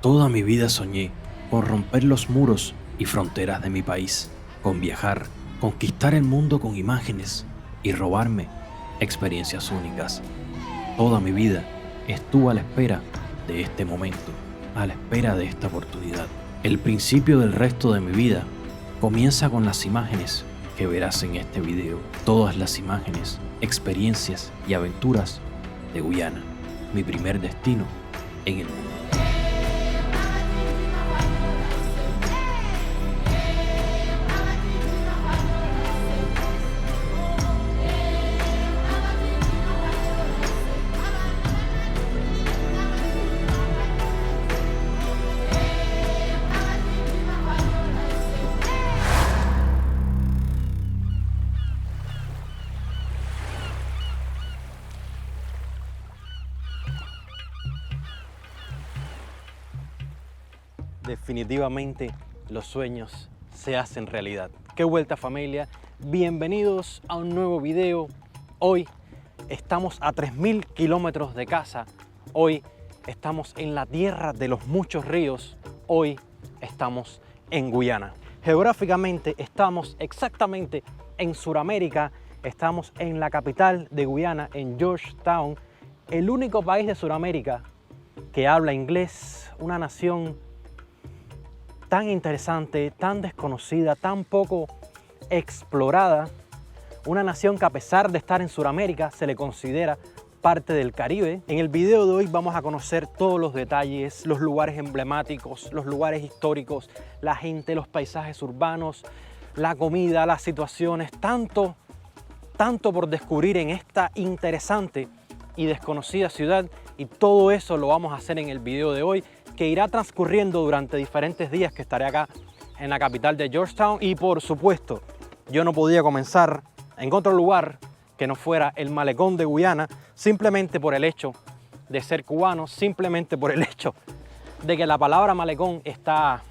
Toda mi vida soñé con romper los muros y fronteras de mi país, con viajar, conquistar el mundo con imágenes y robarme experiencias únicas. Toda mi vida estuve a la espera de este momento, a la espera de esta oportunidad. El principio del resto de mi vida comienza con las imágenes que verás en este video. Todas las imágenes, experiencias y aventuras de Guyana, mi primer destino en el mundo. Definitivamente los sueños se hacen realidad. ¡Qué vuelta, familia! Bienvenidos a un nuevo video. Hoy estamos a 3000 kilómetros de casa. Hoy estamos en la tierra de los muchos ríos. Hoy estamos en Guyana. Geográficamente estamos exactamente en Sudamérica. Estamos en la capital de Guyana, en Georgetown, el único país de Sudamérica que habla inglés, una nación tan interesante, tan desconocida, tan poco explorada, una nación que a pesar de estar en Sudamérica se le considera parte del Caribe. En el video de hoy vamos a conocer todos los detalles, los lugares emblemáticos, los lugares históricos, la gente, los paisajes urbanos, la comida, las situaciones, tanto por descubrir en esta interesante y desconocida ciudad, y todo eso lo vamos a hacer en el video de hoy, que irá transcurriendo durante diferentes días que estaré acá en la capital de Georgetown. Y por supuesto, yo no podía comenzar en otro lugar que no fuera el malecón de Guyana, simplemente por el hecho de ser cubano, simplemente por el hecho de que la palabra malecón está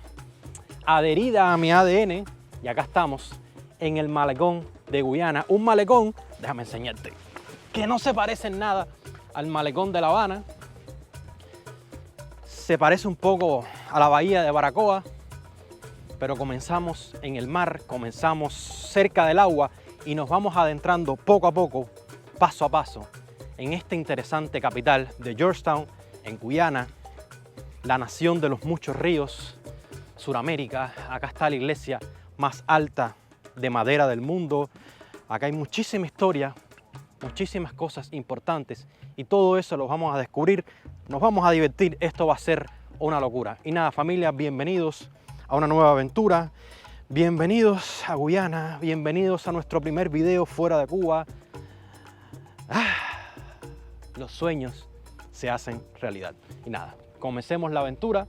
adherida a mi ADN. Y acá estamos en el malecón de Guyana, un malecón, déjame enseñarte, que no se parece en nada al malecón de La Habana. Se parece un poco a la bahía de Baracoa, pero comenzamos en el mar, comenzamos cerca del agua y nos vamos adentrando poco a poco, paso a paso, en esta interesante capital de Georgetown, en Guyana, la nación de los muchos ríos, Sudamérica. Acá está la iglesia más alta de madera del mundo. Acá hay muchísima historia, muchísimas cosas importantes, y todo eso lo vamos a descubrir. Nos vamos a divertir, esto va a ser una locura. Y nada, familia, bienvenidos a una nueva aventura, bienvenidos a Guyana, bienvenidos a nuestro primer video fuera de Cuba. Los sueños se hacen realidad. Y nada, comencemos la aventura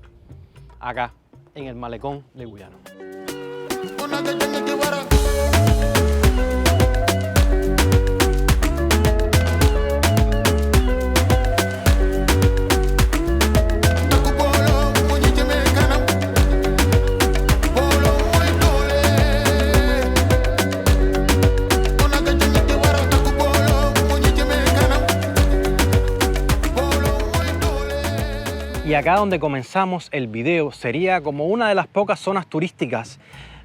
acá en el malecón de Guyana. Y acá donde comenzamos el video sería como una de las pocas zonas turísticas,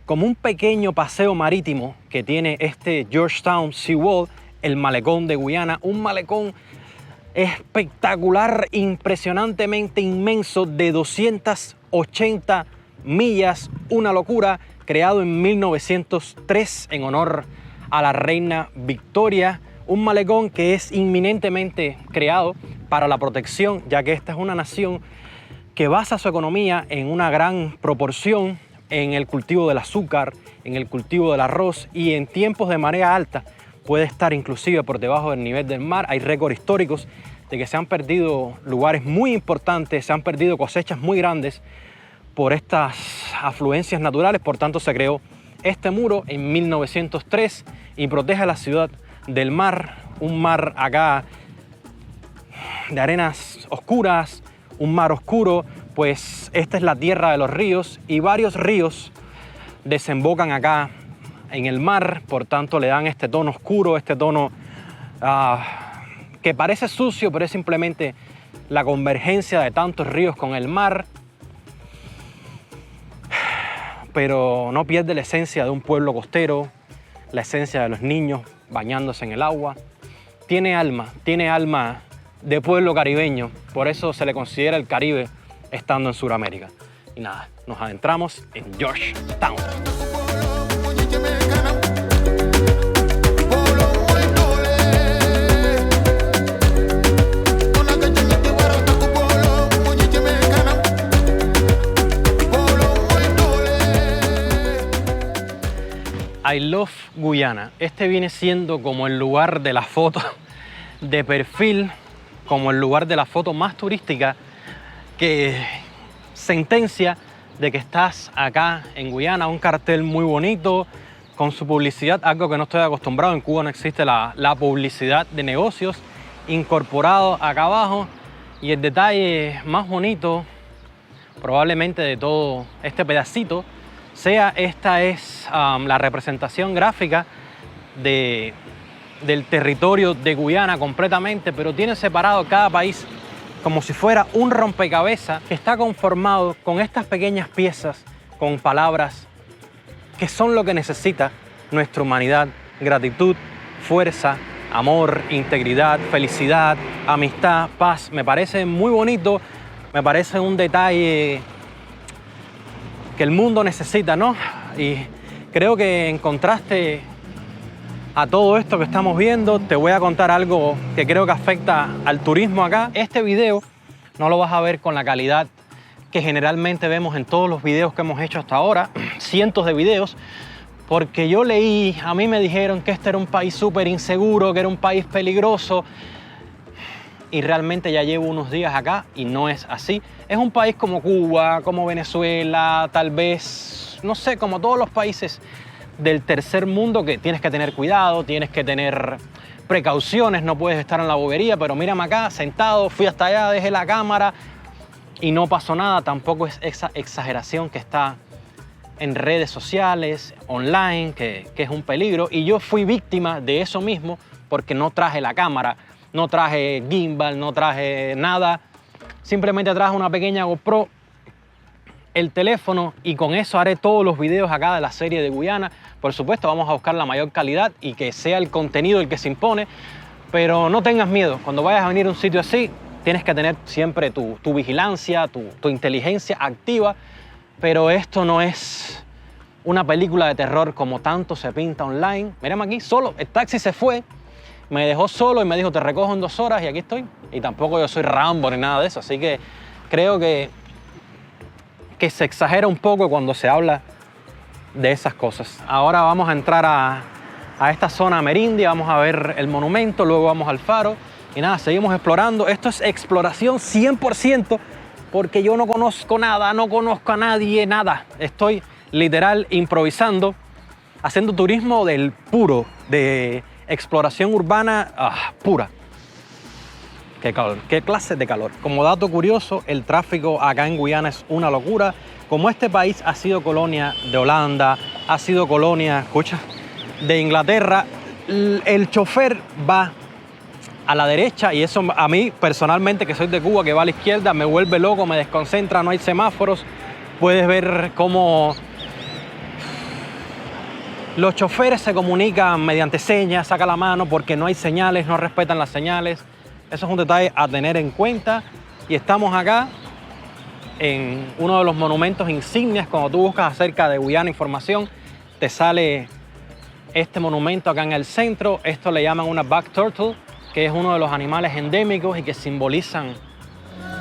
como un pequeño paseo marítimo que tiene este Georgetown Seawall, el malecón de Guyana, un malecón espectacular, impresionantemente inmenso, de 280 millas, una locura, creado en 1903 en honor a la reina Victoria. Un malecón que es inminentemente creado para la protección, ya que esta es una nación que basa su economía en una gran proporción en el cultivo del azúcar, en el cultivo del arroz, y en tiempos de marea alta puede estar inclusive por debajo del nivel del mar. Hay récords históricos de que se han perdido lugares muy importantes, se han perdido cosechas muy grandes por estas afluencias naturales. Por tanto, se creó este muro en 1903 y protege a la ciudad del mar, un mar acá de arenas oscuras, un mar oscuro, pues esta es la tierra de los ríos, y varios ríos desembocan acá en el mar, por tanto le dan este tono oscuro, este tono que parece sucio, pero es simplemente la convergencia de tantos ríos con el mar. pero no pierde la esencia de un pueblo costero, la esencia de los niños bañándose en el agua. Tiene alma de pueblo caribeño, por eso se le considera el Caribe estando en Sudamérica. Y nada, nos adentramos en Georgetown. I love Guyana. Este viene siendo como el lugar de la foto de perfil, como el lugar de la foto más turística, que sentencia de que estás acá en Guyana. Un cartel muy bonito con su publicidad, algo que no estoy acostumbrado. En Cuba no existe la publicidad de negocios incorporado acá abajo. Y el detalle más bonito probablemente de todo este pedacito esta es la representación gráfica del territorio de Guyana completamente, pero tiene separado cada país como si fuera un rompecabezas que está conformado con estas pequeñas piezas, con palabras que son lo que necesita nuestra humanidad: gratitud, fuerza, amor, integridad, felicidad, amistad, paz. Me parece muy bonito, me parece un detalle que el mundo necesita, ¿no? Y creo que en contraste a todo esto que estamos viendo, te voy a contar algo que creo que afecta al turismo acá. Este video no lo vas a ver con la calidad que generalmente vemos en todos los videos que hemos hecho hasta ahora, cientos de videos, porque yo leí, a mí me dijeron que este era un país súper inseguro, que era un país peligroso, y realmente ya llevo unos días acá y no es así. Es un país como Cuba, como Venezuela, tal vez, no sé, como todos los países del tercer mundo, que tienes que tener cuidado, tienes que tener precauciones, no puedes estar en la bobería. Pero mírame acá, sentado, fui hasta allá, dejé la cámara y no pasó nada. Tampoco es esa exageración que está en redes sociales, online, que es un peligro. Y yo fui víctima de eso mismo porque no traje la cámara, no traje gimbal, no traje nada. Simplemente traje una pequeña GoPro, el teléfono, y con eso haré todos los videos acá de la serie de Guyana. Por supuesto, vamos a buscar la mayor calidad y que sea el contenido el que se impone, pero no tengas miedo. Cuando vayas a venir a un sitio así, tienes que tener siempre tu vigilancia, tu inteligencia activa, pero esto no es una película de terror como tanto se pinta online. Mírame aquí, solo, el taxi se fue, me dejó solo y me dijo: te recojo en 2 horas, y aquí estoy. Y tampoco yo soy Rambo ni nada de eso, así que creo que se exagera un poco cuando se habla de esas cosas. Ahora vamos a entrar a esta zona amerindia, vamos a ver el monumento, luego vamos al faro y nada, seguimos explorando. Esto es exploración 100% porque yo no conozco nada, no conozco a nadie, nada. Estoy literal improvisando, haciendo turismo del puro, de exploración urbana pura. Qué calor, qué clase de calor. Como dato curioso, el tráfico acá en Guyana es una locura. Como este país ha sido colonia de Holanda, ha sido colonia, escucha, de Inglaterra, el chofer va a la derecha y eso a mí personalmente, que soy de Cuba, que va a la izquierda, me vuelve loco, me desconcentra, no hay semáforos. Puedes ver cómo los choferes se comunican mediante señas, saca la mano porque no hay señales, no respetan las señales. Eso es un detalle a tener en cuenta. Y estamos acá en uno de los monumentos insignias. Cuando tú buscas acerca de Guyana información, te sale este monumento acá en el centro. Esto le llaman una buck turtle, que es uno de los animales endémicos y que simbolizan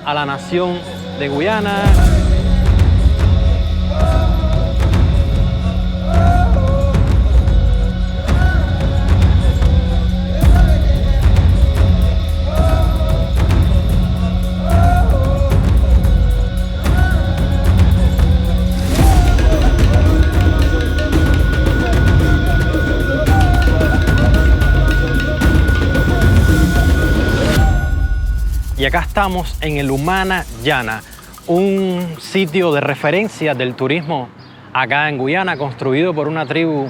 a la nación de Guyana. Y acá estamos en el Humana Llana, un sitio de referencia del turismo acá en Guyana, construido por una tribu,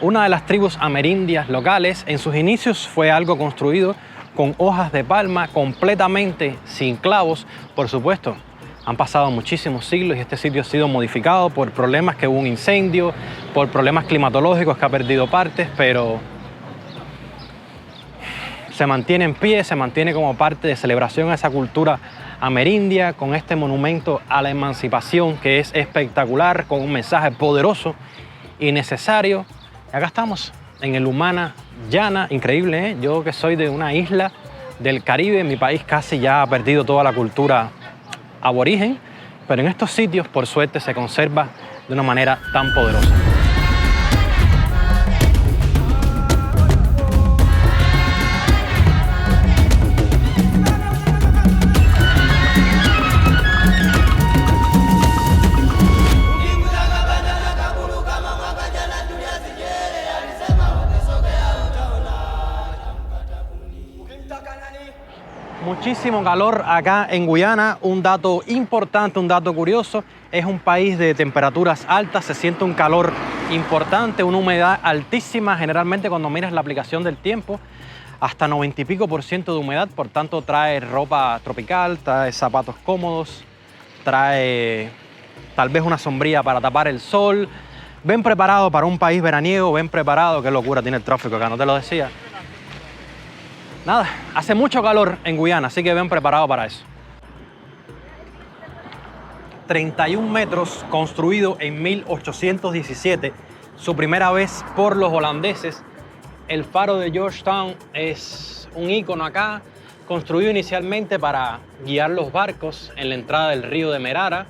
una de las tribus amerindias locales. En sus inicios fue algo construido con hojas de palma, completamente sin clavos. Por supuesto, Han pasado muchísimos siglos y este sitio ha sido modificado por problemas que hubo un incendio, por problemas climatológicos que ha perdido partes, pero se mantiene en pie, se mantiene como parte de celebración a esa cultura amerindia, con este monumento a la emancipación que es espectacular, con un mensaje poderoso y necesario. Y acá estamos en el Humana Llana, increíble, ¿eh? Yo que soy de una isla del Caribe, mi país casi ya ha perdido toda la cultura aborigen, pero en estos sitios por suerte se conserva de una manera tan poderosa. Muchísimo calor acá en Guyana. Un dato importante, un dato curioso, es un país de temperaturas altas, se siente un calor importante, una humedad altísima, generalmente cuando miras la aplicación del tiempo, hasta 90 y pico % de humedad, por tanto trae ropa tropical, trae zapatos cómodos, trae tal vez una sombrilla para tapar el sol. Ven preparado para un país veraniego, ven preparado. Qué locura tiene el tráfico acá, no te lo decía. Nada, hace mucho calor en Guyana, así que ven preparado para eso. 31 metros, construido en 1817, su primera vez por los holandeses. El faro de Georgetown es un ícono acá, construido inicialmente para guiar los barcos en la entrada del río de Merara.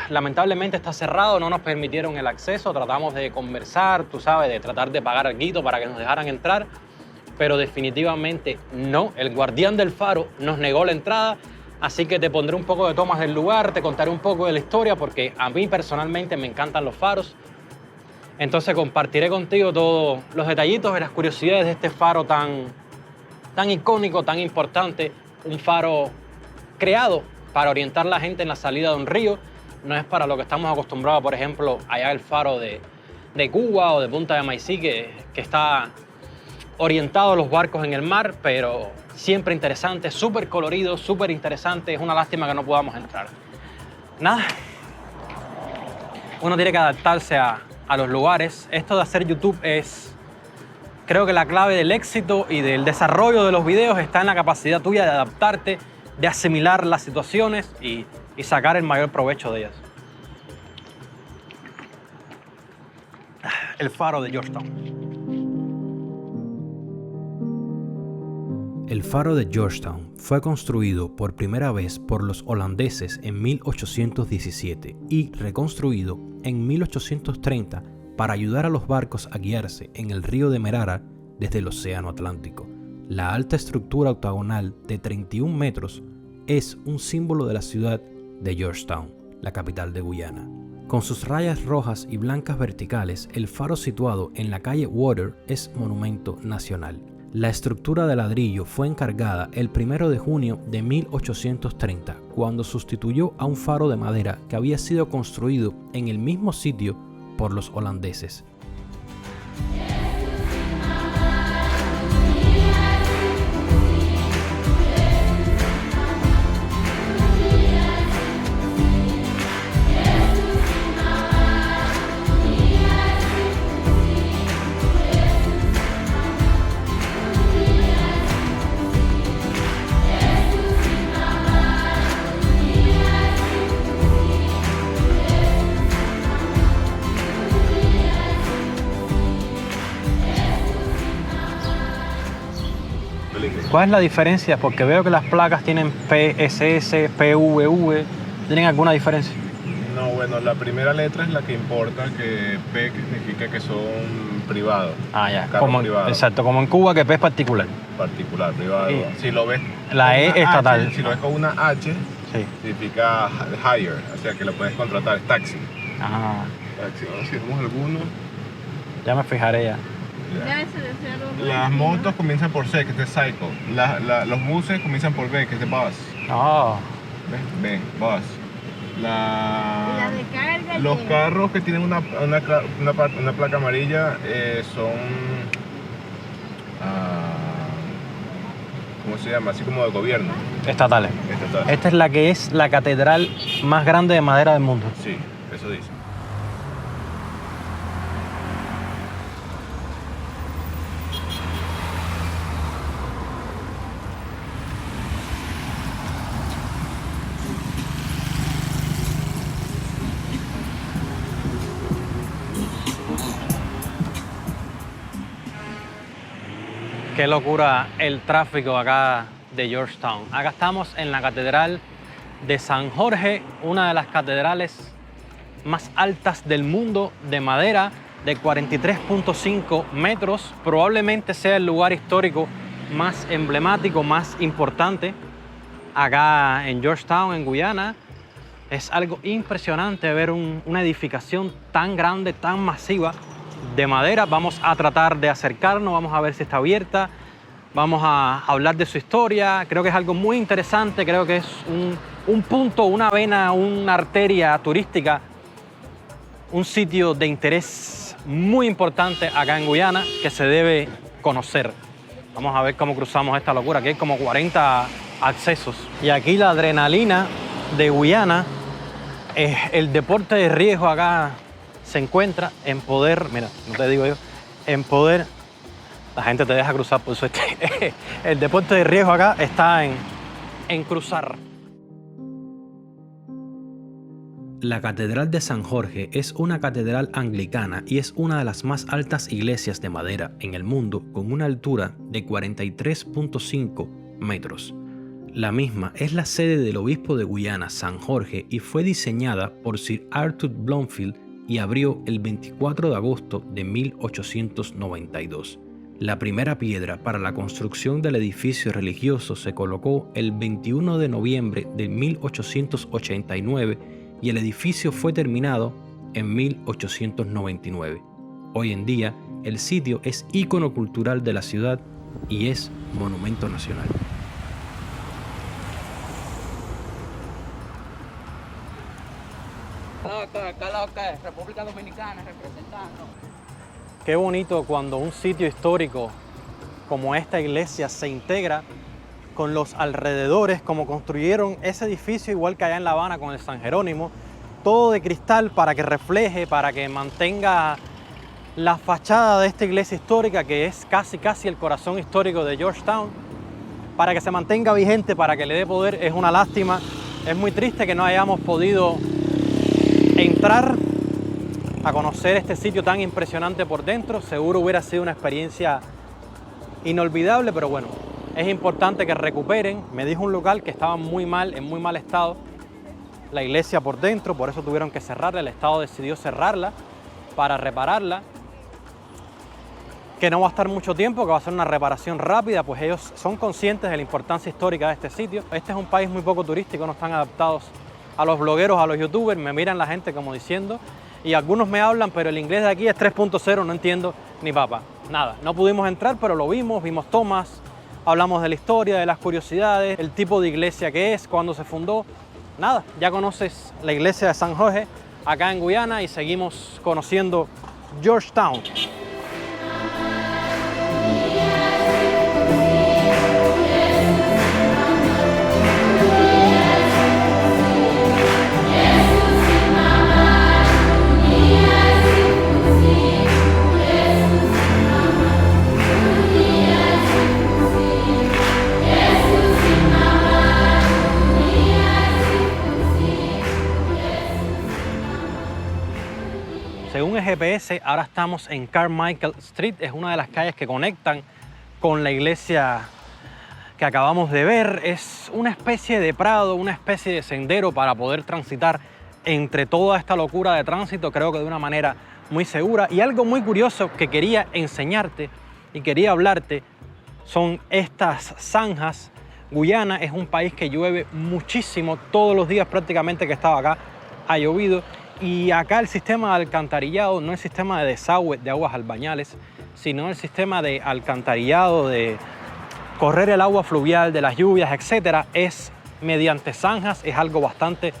Lamentablemente está cerrado, no nos permitieron el acceso, tratamos de conversar, tú sabes, de tratar de pagar algo para que nos dejaran entrar, pero definitivamente no. El guardián del faro nos negó la entrada, así que te pondré un poco de tomas del lugar, te contaré un poco de la historia, porque a mí personalmente me encantan los faros. Entonces compartiré contigo todos los detallitos y las curiosidades de este faro tan icónico, tan importante. Un faro creado para orientar a la gente en la salida de un río. No es para lo que estamos acostumbrados, por ejemplo, allá el faro de Cuba o de Punta de Maicí, que está orientado a los barcos en el mar, pero siempre interesante, súper colorido, súper interesante. Es una lástima que no podamos entrar. Nada, uno tiene que adaptarse a los lugares. Esto de hacer YouTube es, creo que la clave del éxito y del desarrollo de los videos está en la capacidad tuya de adaptarte, de asimilar las situaciones y sacar el mayor provecho de ellas. El faro de Georgetown. El faro de Georgetown fue construido por primera vez por los holandeses en 1817 y reconstruido en 1830 para ayudar a los barcos a guiarse en el río de Merara desde el Océano Atlántico. La alta estructura octagonal de 31 metros es un símbolo de la ciudad de Georgetown, la capital de Guyana. Con sus rayas rojas y blancas verticales, el faro situado en la calle Water es monumento nacional. La estructura de ladrillo fue encargada el 1 de junio de 1830, cuando sustituyó a un faro de madera que había sido construido en el mismo sitio por los holandeses. ¿Cuál es la diferencia? Porque veo que las placas tienen PSS, PVV. ¿Tienen alguna diferencia? No, bueno, la primera letra es la que importa, que P significa que son privados. Ah, ya. Carros privados. Exacto, como en Cuba, que P es particular. Particular, privado. Sí. Si lo ves La E con una estatal. H, si lo ves con una H, Sí. significa hire, o sea que lo puedes contratar, es taxi. Ah, Taxi, vamos, si tenemos alguno. ya me fijaré ya. Las motos comienzan por C, que es de cycle. Los buses comienzan por B, que es de bus. Oh, ¿Ves? B, bus. ¿Y la de carga? Los carros que tienen una placa amarilla son ¿cómo se llama? Así como de gobierno. Estatales. Estatal. Esta es la que es la catedral más grande de madera del mundo. Sí, eso dice. Qué locura el tráfico acá de Georgetown. Acá estamos en la Catedral de San Jorge, una de las catedrales más altas del mundo, de madera, de 43.5 metros. Probablemente sea el lugar histórico más emblemático, más importante acá en Georgetown, en Guyana. Es algo impresionante ver una edificación tan grande, tan masiva, de madera. Vamos a tratar de acercarnos, vamos a ver si está abierta, vamos a hablar de su historia. Creo que es algo muy interesante, creo que es un punto, una vena, una arteria turística, un sitio de interés muy importante acá en Guyana que se debe conocer. Vamos a ver cómo cruzamos esta locura. Aquí hay como 40 accesos. Y aquí la adrenalina de Guyana, el deporte de riesgo acá se encuentra en poder, mira, no te digo yo, en poder, la gente te deja cruzar por suerte. El deporte de riesgo acá está en cruzar. La Catedral de San Jorge es una catedral anglicana y es una de las más altas iglesias de madera en el mundo, con una altura de 43.5 metros. La misma es la sede del obispo de Guyana, San Jorge, y fue diseñada por Sir Arthur Blomfield y abrió el 24 de agosto de 1892. La primera piedra para la construcción del edificio religioso se colocó el 21 de noviembre de 1889 y el edificio fue terminado en 1899. Hoy en día, el sitio es ícono cultural de la ciudad y es monumento nacional. República Dominicana representando. Qué bonito cuando un sitio histórico como esta iglesia se integra con los alrededores, como construyeron ese edificio igual que allá en La Habana con el San Jerónimo, todo de cristal para que refleje, para que mantenga la fachada de esta iglesia histórica que es casi el corazón histórico de Georgetown, para que se mantenga vigente, para que le dé poder. Es una lástima, es muy triste que no hayamos podido entrar a conocer este sitio tan impresionante por dentro. Seguro hubiera sido una experiencia inolvidable, pero bueno, es importante que recuperen. Me dijo un local que estaba muy mal, en muy mal estado, la iglesia por dentro, por eso tuvieron que cerrarla. El Estado decidió cerrarla para repararla, que no va a estar mucho tiempo, que va a ser una reparación rápida, pues ellos son conscientes de la importancia histórica de este sitio. Este es un país muy poco turístico, no están adaptados a los blogueros, a los youtubers. Me miran la gente como diciendo, y algunos me hablan, pero el inglés de aquí es 3.0, no entiendo ni papa, nada. No pudimos entrar, pero lo vimos tomas, hablamos de la historia, de las curiosidades, el tipo de iglesia que es, cuándo se fundó. Nada, ya conoces la iglesia de San Jorge acá en Guyana y seguimos conociendo Georgetown. Según el GPS, ahora estamos en Carmichael Street, es una de las calles que conectan con la iglesia que acabamos de ver. Es una especie de prado, una especie de sendero para poder transitar entre toda esta locura de tránsito, creo que de una manera muy segura. Y algo muy curioso que quería enseñarte y quería hablarte son estas zanjas. Guyana es un país que llueve muchísimo, todos los días prácticamente que estaba acá ha llovido. Y acá el sistema de alcantarillado no es sistema de desagüe de aguas albañales, sino el sistema de alcantarillado, de correr el agua fluvial de las lluvias, etcétera, es mediante zanjas. Es algo bastante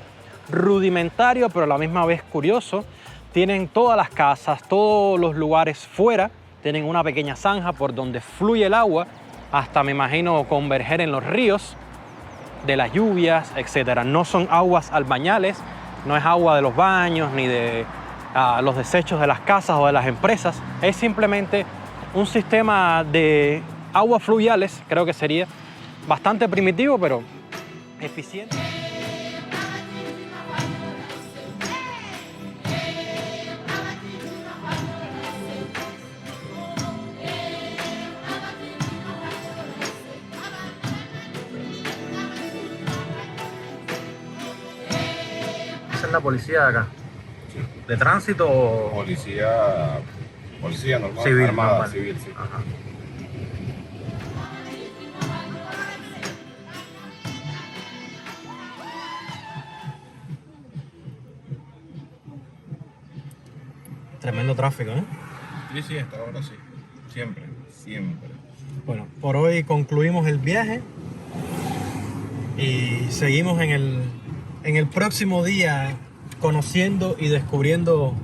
rudimentario, pero a la misma vez curioso. Tienen todas las casas, todos los lugares fuera, tienen una pequeña zanja por donde fluye el agua hasta me imagino converger en los ríos de las lluvias, etc. No son aguas albañales, no es agua de los baños ni de los desechos de las casas o de las empresas. Es simplemente un sistema de aguas fluviales, creo que sería bastante primitivo, pero eficiente. ¿Esa es la policía de acá? Sí. ¿De tránsito o...? Policía normal, Civil, armada, normal. civil, sí. Ajá. Tremendo tráfico, ¿eh? Sí, hasta ahora sí. Siempre. Bueno, por hoy concluimos el viaje y seguimos en el próximo día conociendo y descubriendo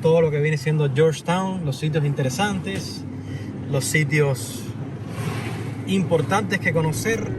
todo lo que viene siendo Georgetown, los sitios interesantes, los sitios importantes que conocer.